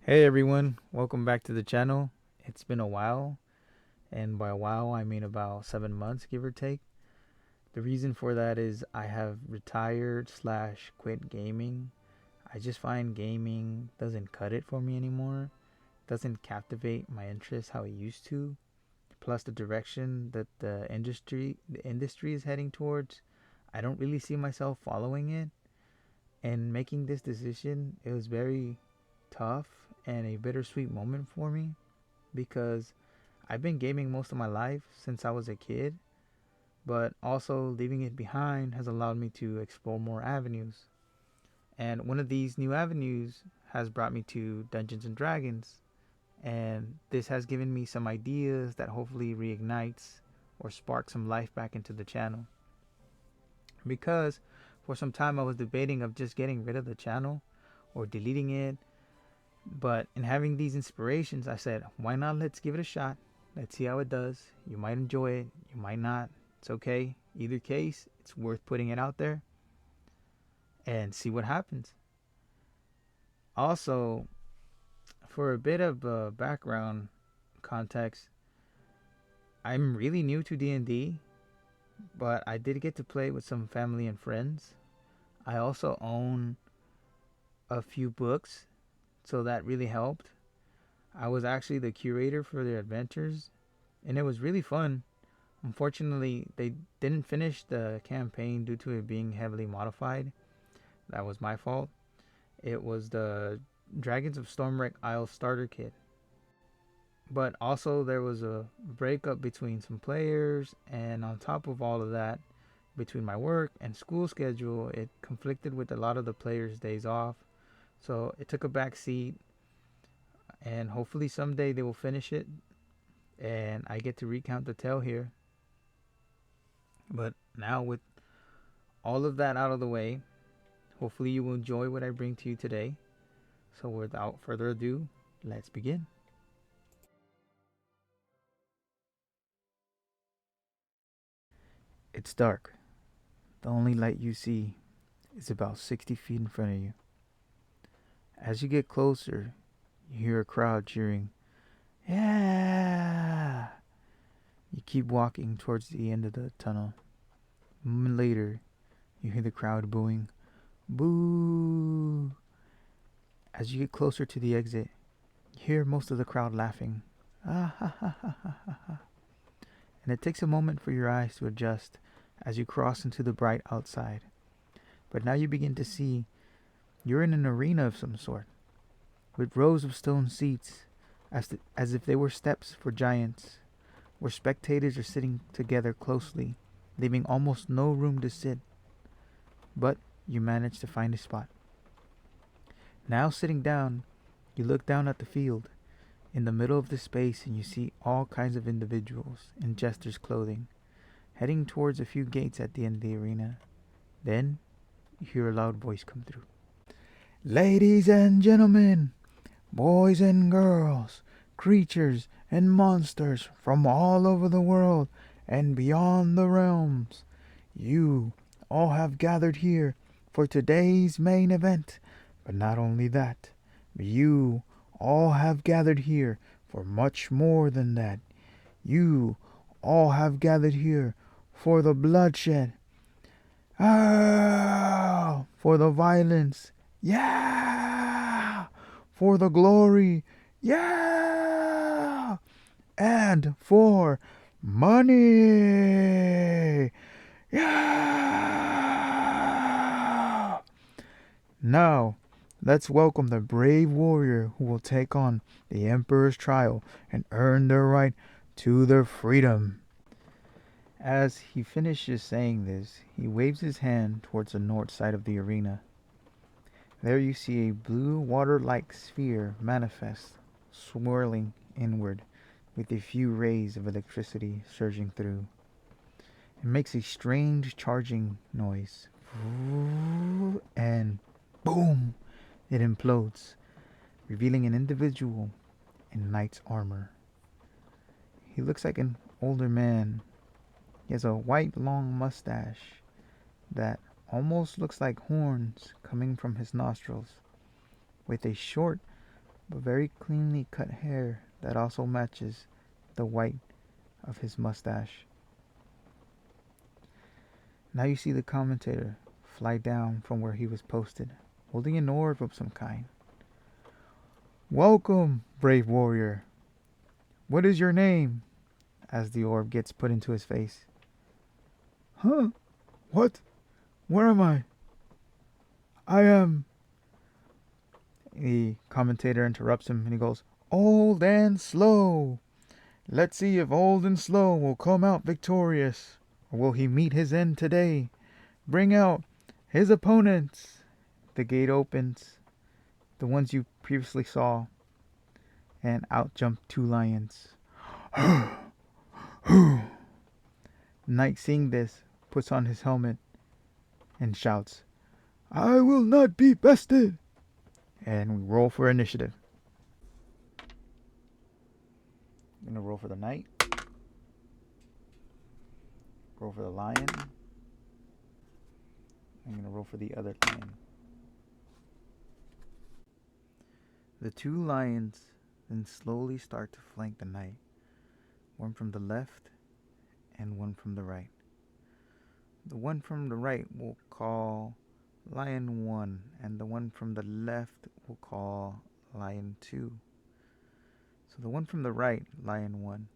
Hey everyone, welcome back to the channel. It's been a while, and by a while I mean about 7 months, give or take. The reason for that is I have retired slash quit gaming. I just find gaming doesn't cut it for me anymore. Doesn't captivate my interest how it used to. Plus the direction that the industry is heading towards, I don't really see myself following it. And making this decision, it was very tough and a bittersweet moment for me because I've been gaming most of my life since I was a kid, but also leaving it behind has allowed me to explore more avenues. And one of these new avenues has brought me to Dungeons and Dragons, and this has given me some ideas that hopefully reignites or sparks some life back into the channel. Because for some time I was debating of just getting rid of the channel or deleting it. But in having these inspirations, I said, why not? Let's give it a shot. Let's see how it does. You might enjoy it, you might not. It's okay. Either case, it's worth putting it out there and see what happens. Also, for a bit of background context, I'm really new to D&D, but I did get to play with some family and friends. I also own a few books, so that really helped. I was actually the curator for their adventures, and it was really fun. Unfortunately, they didn't finish the campaign due to it being heavily modified. That was my fault. It was the Dragons of Stormwreck Isle starter kit. But also, there was a breakup between some players, and on top of all of that, between my work and school schedule, it conflicted with a lot of the players' days off. So it took a back seat, and hopefully someday they will finish it, and I get to recount the tale here. But now, with all of that out of the way, hopefully you will enjoy what I bring to you today. So without further ado, let's begin. It's dark. The only light you see is about 60 feet in front of you. As you get closer, you hear a crowd cheering, "Yeah!" You keep walking towards the end of the tunnel. A moment later, you hear the crowd booing, "Boo!" As you get closer to the exit, you hear most of the crowd laughing, "Ah ha ha ha ha ha ha." And it takes a moment for your eyes to adjust as you cross into the bright outside. But now you begin to see you're in an arena of some sort, with rows of stone seats, as if they were steps for giants, where spectators are sitting together closely, leaving almost no room to sit. But you manage to find a spot. Now sitting down, you look down at the field, in the middle of the space, and you see all kinds of individuals in jester's clothing, heading towards a few gates at the end of the arena. Then you hear a loud voice come through. "Ladies and gentlemen, boys and girls, creatures and monsters from all over the world and beyond the realms, you all have gathered here for today's main event. But not only that, but you all have gathered here for much more than that. You all have gathered here for the bloodshed. Ah, for the violence. Yeah, for the glory. Yeah, and for money. Yeah. Now, let's welcome the brave warrior who will take on the Emperor's trial and earn their right to their freedom." As he finishes saying this, he waves his hand towards the north side of the arena. There you see a blue water-like sphere manifest, swirling inward, with a few rays of electricity surging through. It makes a strange charging noise, and boom, it implodes, revealing an individual in knight's armor. He looks like an older man. He has a white long mustache that almost looks like horns coming from his nostrils, with a short but very cleanly cut hair that also matches the white of his mustache. Now you see the commentator fly down from where he was posted, holding an orb of some kind. "Welcome, brave warrior. What is your name?" as the orb gets put into his face. "Huh? What? Where am I? I am..." The commentator interrupts him and he goes, "Old and slow. Let's see if old and slow will come out victorious. Or will he meet his end today? Bring out his opponents." The gate opens, the ones you previously saw, and out jump two lions. Knight, seeing this, puts on his helmet and shouts, "I will not be bested!" And we roll for initiative. I'm going to roll for the knight. Roll for the lion. I'm going to roll for the other lion. The two lions then slowly start to flank the knight. One from the left and one from the right. The one from the right we'll call Lion 1, and the one from the left we'll call Lion 2. So the one from the right, Lion 1,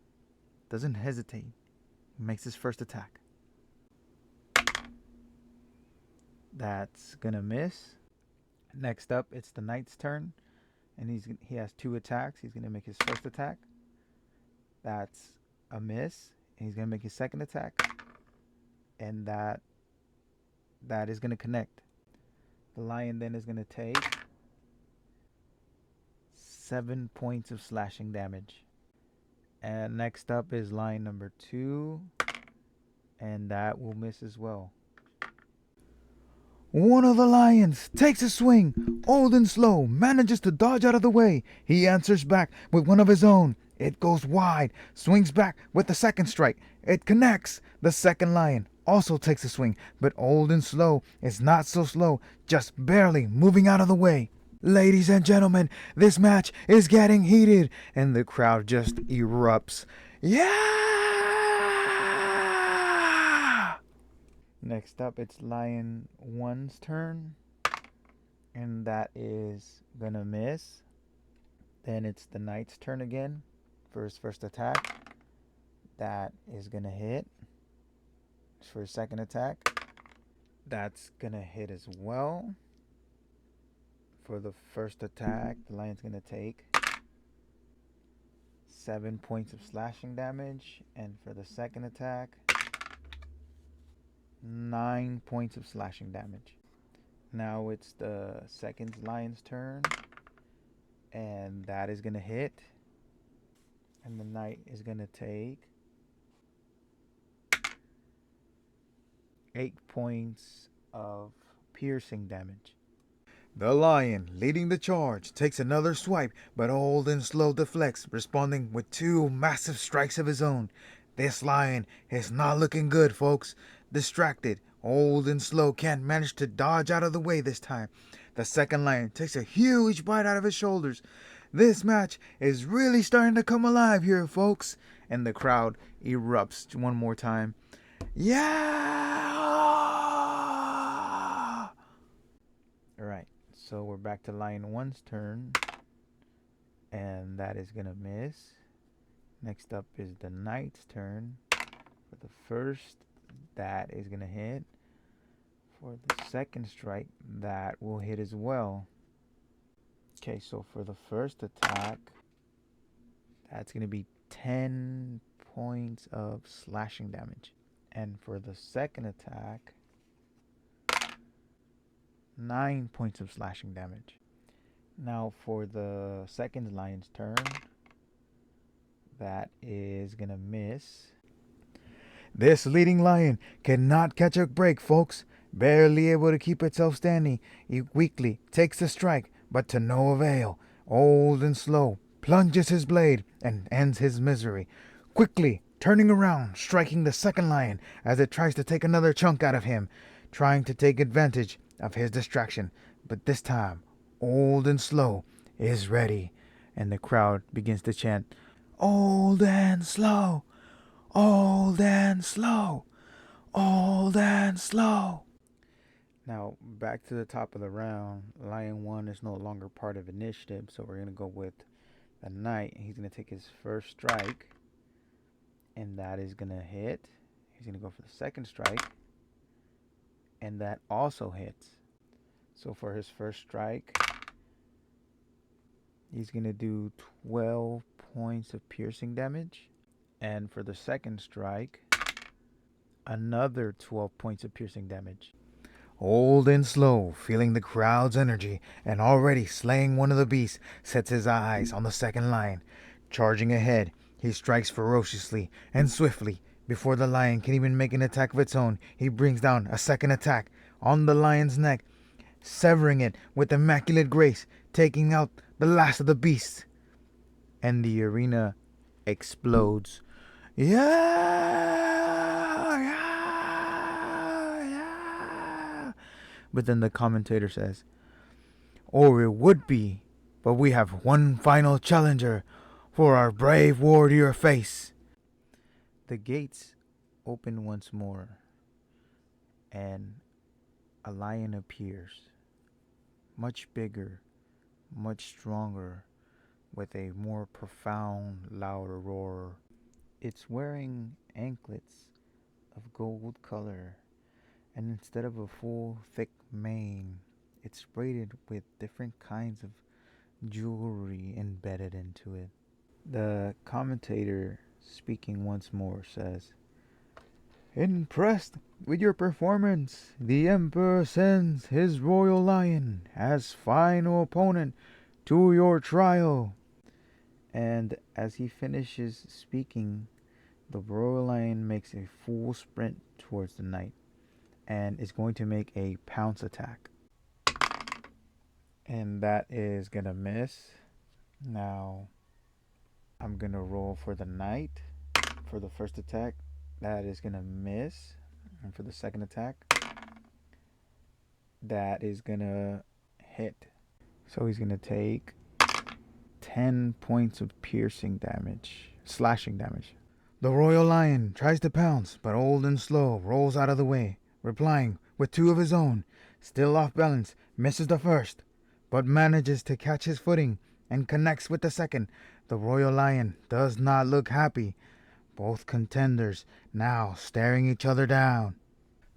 doesn't hesitate. He makes his first attack. That's gonna miss. Next up, it's the knight's turn, and he has two attacks. He's gonna make his first attack. That's a miss, and he's gonna make his second attack, and that is gonna connect. The lion then is gonna take 7 points of slashing damage. And next up is lion number 2, and that will miss as well. One of the lions takes a swing. Old and slow manages to dodge out of the way. He answers back with one of his own. It goes wide, swings back with the second strike. It connects. The second lion also takes a swing, but old and slow is not so slow, just barely moving out of the way. Ladies and gentlemen, this match is getting heated, and the crowd just erupts. Yeah! Next up, it's Lion 1's turn, and that is gonna miss. Then it's the Knight's turn again for his first attack. That is gonna hit. For his second attack, that's gonna hit as well. For the first attack, the lion's gonna take 7 points of slashing damage, and for the second attack, 9 points of slashing damage. Now it's the second lion's turn, and that is gonna hit, and the knight is gonna take 8 points of piercing damage. The lion, leading the charge, takes another swipe, but old and slow deflects, responding with 2 massive strikes of his own. This lion is not looking good, folks. Distracted, old and slow can't manage to dodge out of the way this time. The second lion takes a huge bite out of his shoulders. This match is really starting to come alive here, folks. And the crowd erupts one more time. Yeah! Alright, so we're back to Lion 1's turn, and that is gonna miss. Next up is the Knight's turn. For the first, that is gonna hit. For the second strike, that will hit as well. Okay, so for the first attack, that's gonna be 10 points of slashing damage. And for the second attack, 9 points of slashing damage. Now for the second lion's turn, that is gonna miss. This leading lion cannot catch a break, folks. Barely able to keep itself standing, it weakly takes the strike, but to no avail. Old and slow plunges his blade and ends his misery. Quickly turning around, striking the second lion as it tries to take another chunk out of him, trying to take advantage of his distraction. But this time, old and slow is ready. And the crowd begins to chant, "Old and slow, old and slow, old and slow." Now, back to the top of the round. Lion 1 is no longer part of initiative, so we're going to go with the knight. He's going to take his first strike, and that is going to hit. He's going to go for the second strike, and that also hits. So for his first strike, he's going to do 12 points of piercing damage. And for the second strike, another 12 points of piercing damage. Old and slow, feeling the crowd's energy and already slaying one of the beasts, sets his eyes on the second lion. Charging ahead, he strikes ferociously and swiftly. Before the lion can even make an attack of its own, he brings down a second attack on the lion's neck, severing it with immaculate grace, taking out the last of the beasts. And the arena explodes. Yeah! But then the commentator says, "Or it would be, but we have one final challenger for our brave warrior face." The gates open once more, and a lion appears, much bigger, much stronger, with a more profound, louder roar. It's wearing anklets of gold color, and instead of a full, thick mane, it's braided with different kinds of jewelry embedded into it. The commentator, speaking once more, says, "Impressed with your performance, the Emperor sends his royal lion as final opponent to your trial." And as he finishes speaking, the royal lion makes a full sprint towards the knight and is going to make a pounce attack. And that is going to miss. Now, I'm going to roll for the knight for the first attack. That is going to miss. And for the second attack, that is going to hit. So he's going to take 10 points of piercing damage, slashing damage. The royal lion tries to pounce, but Old and Slow rolls out of the way, replying with two of his own. Still off balance, misses the first, but manages to catch his footing and connects with the second. The royal lion does not look happy. Both contenders now staring each other down.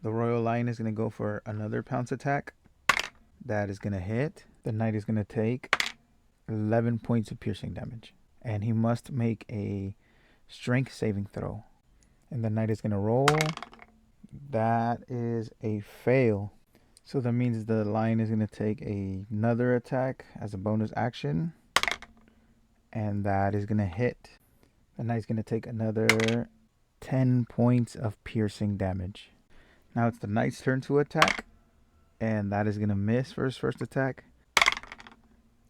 The royal lion is going to go for another pounce attack. That is going to hit. The knight is going to take 11 points of piercing damage, and he must make a strength saving throw. And the knight is going to roll. That is a fail. So that means the lion is going to take another attack as a bonus action, and that is going to hit. The knight's going to take another 10 points of piercing damage. Now it's the knight's turn to attack, and that is going to miss for his first attack,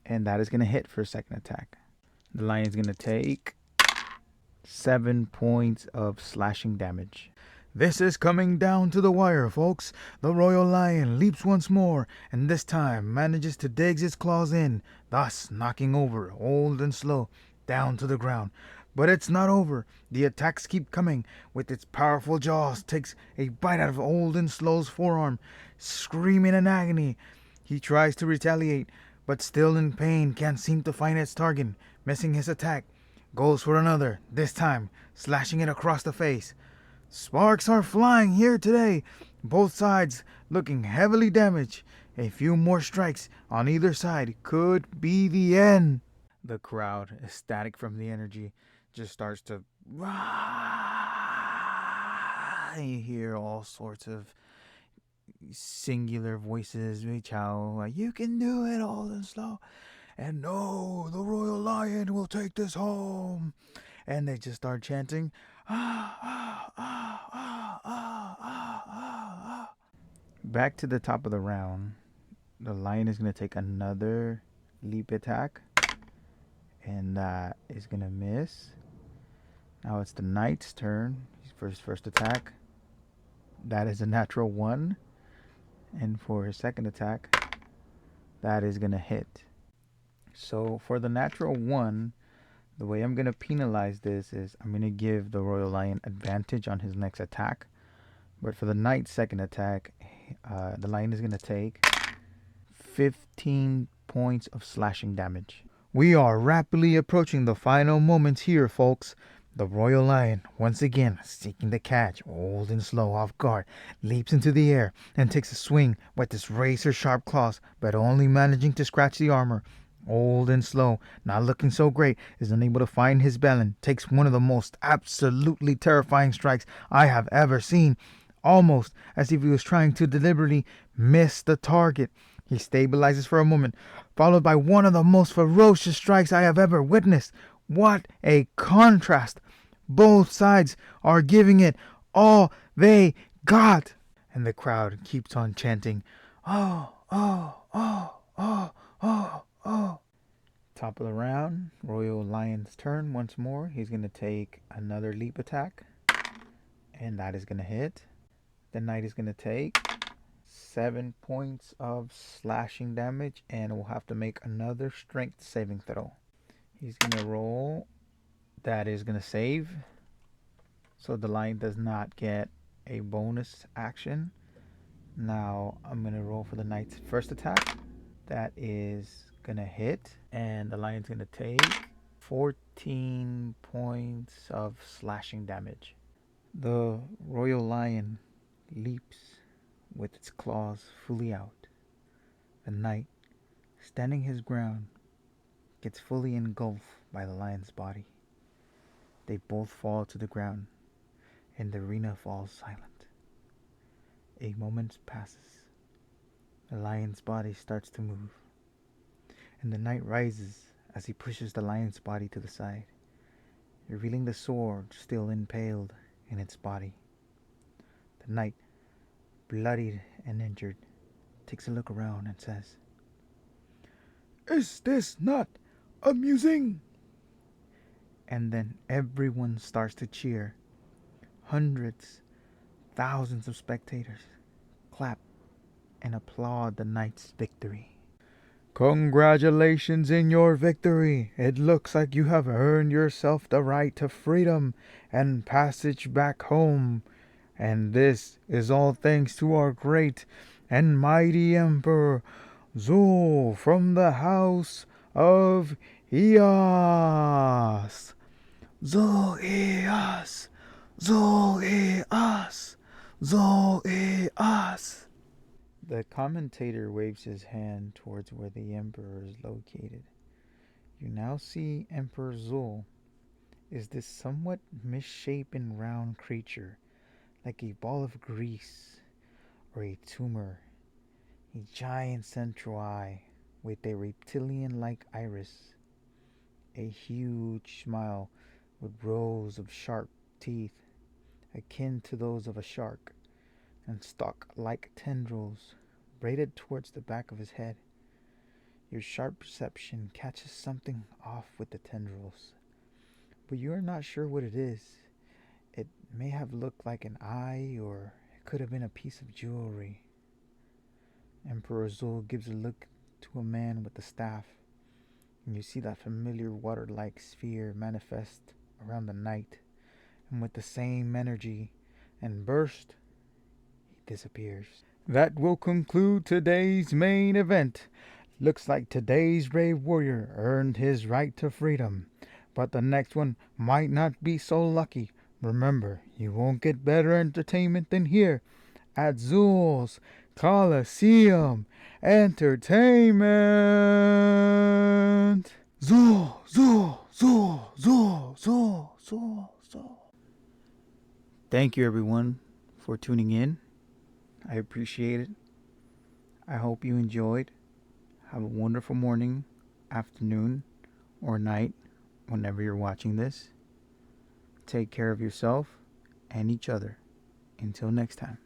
and that is going to hit for his second attack. The lion is going to take 7 points of slashing damage. This is coming down to the wire, folks. The royal lion leaps once more, and this time manages to dig its claws in, thus knocking over Old and Slow down to the ground. But it's not over. The attacks keep coming. With its powerful jaws, takes a bite out of Old and Slow's forearm. Screaming in agony, he tries to retaliate, but still in pain, can't seem to find its target. Missing his attack, goes for another, this time slashing it across the face. Sparks are flying here today, both sides looking heavily damaged. A few more strikes on either side could be the end. The crowd, ecstatic from the energy, just starts to you hear all sorts of singular voices reach out, like, "You can do it, Old and Slow," and "No, the royal lion will take this home." And they just start chanting, Back to the top of the round. The lion is going to take another leap attack, and that is going to miss. Now it's the knight's turn for his first attack. That is a natural 1. And for his second attack, that is going to hit. So for the natural 1, the way I'm going to penalize this is I'm going to give the Royal Lion advantage on his next attack. But for the knight's second attack, the lion is going to take 15 points of slashing damage. We are rapidly approaching the final moments here, folks. The Royal Lion, once again seeking the catch, old and slow off guard, leaps into the air and takes a swing with his razor-sharp claws, but only managing to scratch the armor. Old and slow, not looking so great, is unable to find his balance, takes one of the most absolutely terrifying strikes I have ever seen, almost as if he was trying to deliberately miss the target. He stabilizes for a moment, followed by one of the most ferocious strikes I have ever witnessed. What a contrast! Both sides are giving it all they got. And the crowd keeps on chanting, "Oh, oh, oh, oh, oh, oh." Top of the round, Royal Lion's turn once more. He's going to take another leap attack, and that is going to hit. The knight is going to take 7 points of slashing damage, and will have to make another strength saving throw. He's going to roll. That is going to save. So the lion does not get a bonus action. Now I'm going to roll for the knight's first attack. That is going to hit. And the lion's going to take 14 points of slashing damage. The Royal Lion leaps with its claws fully out. The knight, standing his ground, gets fully engulfed by the lion's body. They both fall to the ground, and the arena falls silent. A moment passes. The lion's body starts to move, and the knight rises as he pushes the lion's body to the side, revealing the sword still impaled in its body. The knight, bloodied and injured, takes a look around and says, "Is this not amusing?" And then everyone starts to cheer. Hundreds, thousands of spectators clap and applaud the knight's victory. Congratulations in your victory. It looks like you have earned yourself the right to freedom and passage back home. And this is all thanks to our great and mighty Emperor Zul from the house of Eos. Zoeas, Zoeas, Zoeas. The commentator waves his hand towards where the emperor is located. You now see Emperor Zul is this somewhat misshapen round creature, like a ball of grease or a tumor, a giant central eye with a reptilian-like iris, a huge smile with rows of sharp teeth, akin to those of a shark, and stalk-like tendrils braided towards the back of his head. Your sharp perception catches something off with the tendrils, but you are not sure what it is. It may have looked like an eye, or it could have been a piece of jewelry. Emperor Zul gives a look to a man with the staff, and you see that familiar water-like sphere manifest around the knight, and with the same energy and burst, he disappears. That will conclude today's main event. Looks like today's brave warrior earned his right to freedom, but the next one might not be so lucky. Remember, you won't get better entertainment than here at Zul's Coliseum Entertainment. Zul, Zul, Zul, Zul, Zul, Zul, Zul. Thank you, everyone, for tuning in. I appreciate it. I hope you enjoyed. Have a wonderful morning, afternoon, or night whenever you're watching this. Take care of yourself and each other. Until next time.